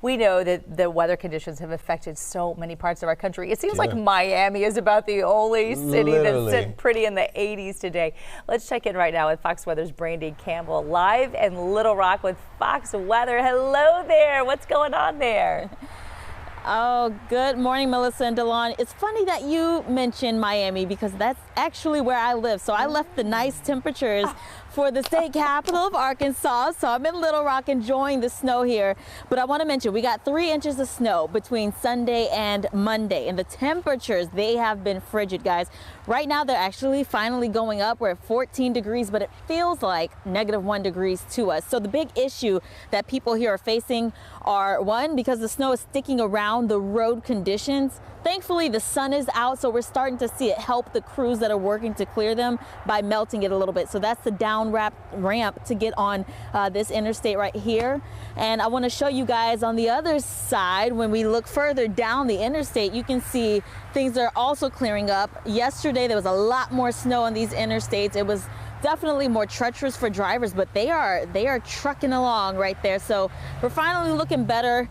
We know that the weather conditions have affected so many parts of our country. It seems like Miami is about the only city that's sitting pretty in the 80s today. Let's check in right now with Fox Weather's Brandy Campbell, live in Little Rock with Fox Weather. Hello there. What's going on there? Oh, good morning, Melissa and Delon. It's funny that you mentioned Miami because that's actually where I live. So I left the nice temperatures for the state capital of Arkansas. So I'm in Little Rock enjoying the snow here. But I want to mention we got 3 inches of snow between Sunday and Monday. And the temperatures, they have been frigid, guys. Right now, they're actually finally going up. We're at 14 degrees, but it feels like -1 degrees to us. So the big issue that people here are facing are, one, because the snow is sticking around the road conditions. Thankfully, the sun is out, so we're starting to see it help the crews that are working to clear them by melting it a little bit. So that's the down ramp to get on this interstate right here. And I want to show you guys on the other side, when we look further down the interstate, you can see things are also clearing up. Yesterday, there was a lot more snow on these interstates. It was definitely more treacherous for drivers, but they are trucking along right there. So we're finally looking better.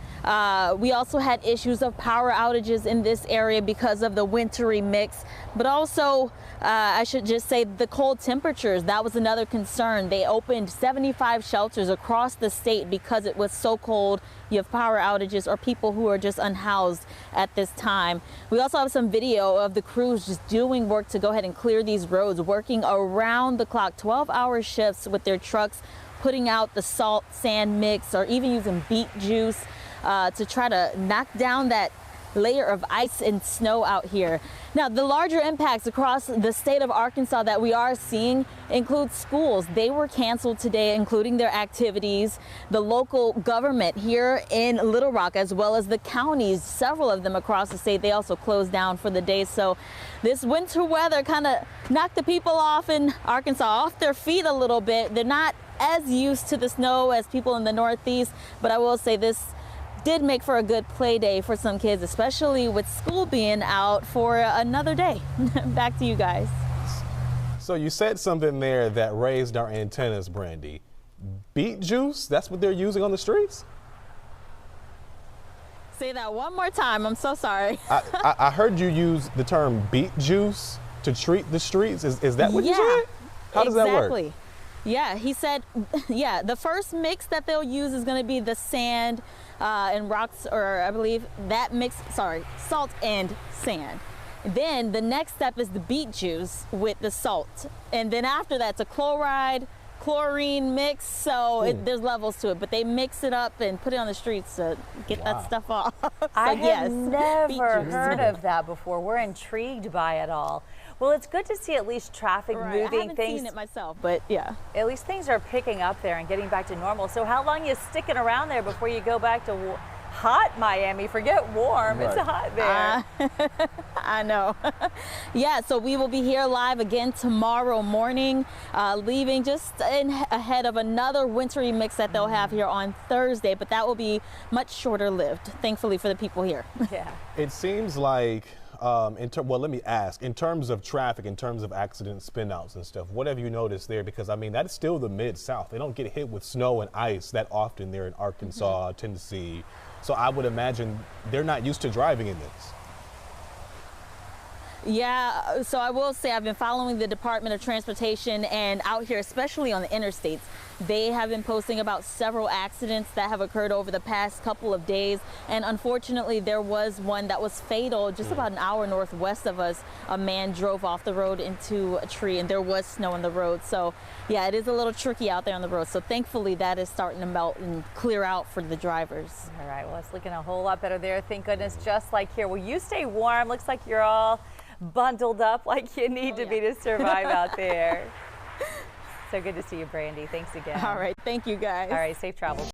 We also had issues of power outages in this area because of the wintry mix, but also I should just say the cold temperatures. That was another concern. They opened 75 shelters across the state because it was so cold. You have power outages or people who are just unhoused at this time. We also have some video of the crews just doing work to go ahead and clear these roads, working around the clock, 12-hour shifts with their trucks, putting out the salt sand mix or even using beet juice to try to knock down that layer of ice and snow out here. Now, the larger impacts across the state of Arkansas that we are seeing include schools. They were canceled today, including their activities. The local government here in Little Rock, as well as the counties, several of them across the state, they also closed down for the day. So this winter weather kind of knocked the people off in Arkansas off their feet a little bit. They're not as used to the snow as people in the Northeast, but I will say this did make for a good play day for some kids, especially with school being out for another day. Back to you guys. So you said something there that raised our antennas, Brandy. Beet juice, that's what they're using on the streets? Say that one more time, I'm so sorry. I heard you use the term beet juice to treat the streets. Is that what you said? How does that work? Yeah, he said, yeah, the first mix that they'll use is going to be the sand and rocks, or I believe that mix, salt and sand. Then the next step is the beet juice with the salt. And then after that, it's a chlorine mix. So there's levels to it, but they mix it up and put it on the streets to get that stuff off. So I have never heard of that before. We're intrigued by it all. Well, it's good to see at least traffic moving. I haven't seen it myself, but yeah. At least things are picking up there and getting back to normal. So how long are you sticking around there before you go back to hot Miami? Forget warm, it's hot there. I know. Yeah, so we will be here live again tomorrow morning, leaving just ahead of another wintry mix that they'll have here on Thursday, but that will be much shorter lived, thankfully for the people here. Yeah. It seems like well, let me ask, in terms of traffic, in terms of accidents, spinouts and stuff, what have you noticed there? Because I mean, that's still the Mid-South. They don't get hit with snow and ice that often there in Arkansas, Tennessee. So I would imagine they're not used to driving in this. Yeah, so I will say I've been following the Department of Transportation, and out here, especially on the interstates, they have been posting about several accidents that have occurred over the past couple of days. And unfortunately, there was one that was fatal just about an hour northwest of us. A man drove off the road into a tree, and there was snow on the road. So yeah, it is a little tricky out there on the road. So thankfully, that is starting to melt and clear out for the drivers. All right, well, it's looking a whole lot better there. Thank goodness, just like here. Well, you stay warm. Looks like you're all bundled up like you need to be to survive out there. So good to see you, Brandy. Thanks again. All right. Thank you, guys. All right. Safe travels.